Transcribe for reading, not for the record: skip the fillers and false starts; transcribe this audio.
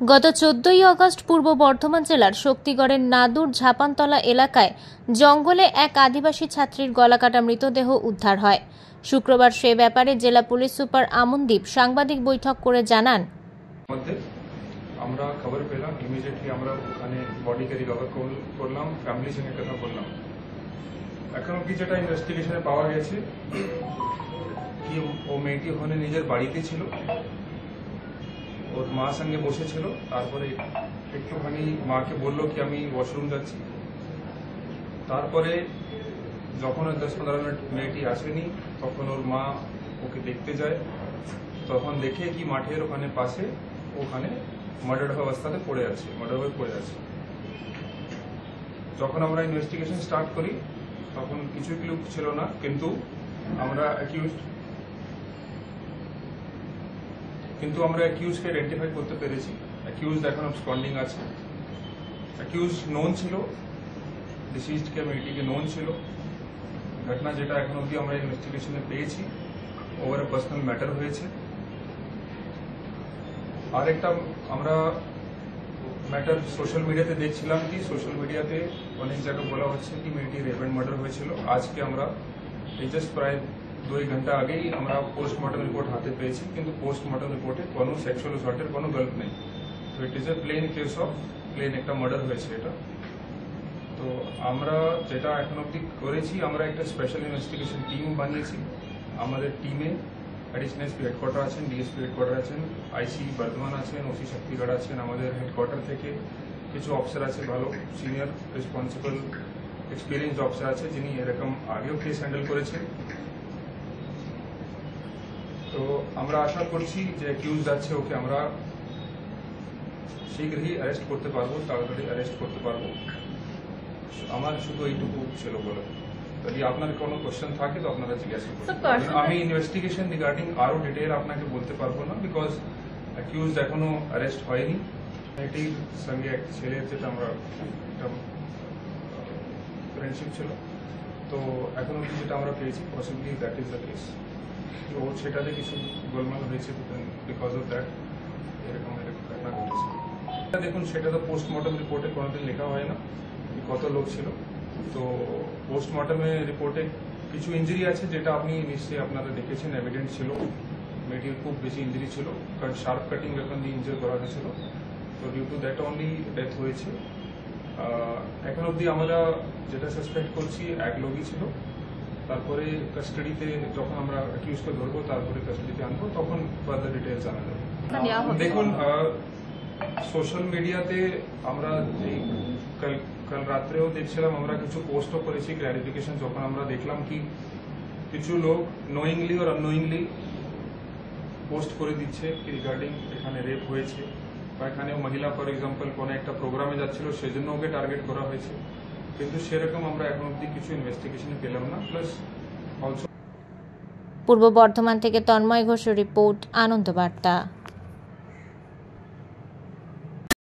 গত 14ই আগস্ট পূর্ব বর্ধমান জেলার শক্তিগড়ের নাদুর ঝাপানতলা এলাকায় জঙ্গলে এক আদিবাসী ছাত্রীর গলাকাটা মৃতদেহ উদ্ধার হয়। শুক্রবার সে ব্যাপারে জেলা পুলিশ সুপার আমনদীপ সাংবাদিক বৈঠক করে জানান, আমরা খবর পেলাম, ইমিডিয়েটলি আমরা ওখানে বডিকে রিকভার করলাম, ফ্যামিলির সঙ্গে কথা বললাম। এখন অব্দি যেটা ইনভেস্টিগেশনে পাওয়া গেছে কি ও মেয়েটি ওখানে নিজের বাড়িতে ছিল, ওর মা সঙ্গে বসেছিল, তারপরে একটুখানি মাকে বললো কি আমি ওয়াশরুম যাচ্ছি। তারপরে যখন 10-15 মিনিট মেয়েটি আসেনি তখন ওর মা ওকে দেখতে যায়, তখন দেখে কি মাঠের ওখানে পাশে ওখানে মার্ডার অবস্থাতে পড়ে আছে, মার্ডার হয়ে পড়ে আছে। যখন আমরা ইনভেস্টিগেশন স্টার্ট করি তখন কিছু ক্লু ছিল না, কিন্তু আমরা অ্যাকিউজকে আইডেন্টিফাই করতে পেরেছি। অ্যাকিউজ এখন অ্যাবসকন্ডিং আছে। অ্যাকিউজ নোন ছিল, ডিসিজডকে মেয়েটিকে নোন ছিল। ঘটনা যেটা এখন অবধি আমরা ইনভেস্টিগেশনে পেয়েছি ওভার এ পার্সোনাল ম্যাটার হয়েছে। আর একটা আমরা ম্যাটার সোশ্যাল মিডিয়াতে দেখছিলাম কি সোশ্যাল মিডিয়াতে অনেক জায়গায় বলা হচ্ছে কি মেয়েটি রেপ এন্ড মার্ডার হয়েছিল। আজকে আমরা জাস্ট প্রায় 2 ঘন্টা আগেই আমরা পোস্টমর্টম রিপোর্ট হাতে পেয়েছি, কিন্তু পোস্টমর্টম রিপোর্টে কোনো সেক্সুয়াল অ্যাসল্টের কোনো গল্প নেই। তো it is a plain case of plain একটা মার্ডার হয়েছে এটা। তো আমরা যেটা এখন অবধি করেছি, আমরা একটা স্পেশাল ইনভেস্টিগেশন টিম বানিয়েছি। আমাদের টিমে অ্যাডিশনাল এসপি হেডকোয়ার্টার আছেন, ডিএসপি হেডকোয়ার্টার আছেন, আইসি বর্ধমান আছেন, ওসি শক্তিগড় আছেন। আমাদের হেডকোয়ার্টার থেকে কিছু অফিসার আছে, ভালো সিনিয়র রেসপন্সিবল এক্সপিরিয়েন্স অফিসার আছে যিনি এরকম আগেও কেস হ্যান্ডেল করেছেন। তো আমরা আশা করছি যে অ্যাকিউজড আছে ওকে আমরা শীঘ্রই অ্যারেস্ট করতে পারবো, তাড়াতাড়ি অ্যারেস্ট করতে পারবো। আমার শুধু এইটুকু ছিল বলে। যদি আপনার কোনো কোশ্চেন থাকে তো আপনারা জিজ্ঞাসা করুন। আমি ইনভেস্টিগেশন রিগার্ডিং আরো ডিটেইল আপনাকে বলতে পারবো না, বিকজ অ্যাকিউজড এখনো অ্যারেস্ট হয়নি। এটির সঙ্গে এক ছেলের যেটা আমরা একটা ফ্রেন্ডশিপ ছিল, তো এখন অবধি যেটা আমরা পেয়েছি possibly that is the case. ও সেটাতে কিছু গোলমাল হয়েছে, বিকজ অফ দ্যাট এরকম ঘটনা ঘটেছে। দেখুন, সেটা তো পোস্টমর্টম রিপোর্টে কোনোদিন লেখা হয় না কত লোক ছিল। তো পোস্টমর্টমে রিপোর্টে কিছু ইঞ্জুরি আছে যেটা আপনি নিশ্চয়ই আপনারা দেখেছেন, এভিডেন্ট ছিল। মেয়েটির খুব বেশি ইঞ্জুরি ছিল, কারণ শার্প কাটিং ওয়েপন দিয়ে ইনজুর করা হয়েছিল। তো due to that only death হয়েছে। এখন অবধি আমরা যেটা সাসপেক্ট করছি এক লোকই ছিল। তারপরে কাস্টাডিতে যখন আমরা অ্যাকিউজকে ধরবো, তারপরে কাস্টাডিতে আনবো, তখন ফার্দার ডিটেলস জানা যাবে। দেখুন, সোশ্যাল মিডিয়াতে আমরা এই কাল রাত্রেও দেখছিলাম, আমরা কিছু পোস্টও করেছি ক্লারিফিকেশন। যখন আমরা দেখলাম কি কিছু লোক নোয়িংলি আর আননোয়িংলি পোস্ট করে দিচ্ছে রিগার্ডিং এখানে রেপ হয়েছে, বা এখানে মহিলা ফর এক্সাম্পল কোনো একটা প্রোগ্রামে যাচ্ছিল সেজন্য ওকে টার্গেট করা হয়েছে, কিন্তু সেরকম আমরা এখন অব্দি কিছু ইনভেস্টিগেশন পেলাম না। প্লাস অলসো পূর্ব বর্ধমান থেকে তন্ময় ঘোষের রিপোর্ট, আনন্দ বার্তা।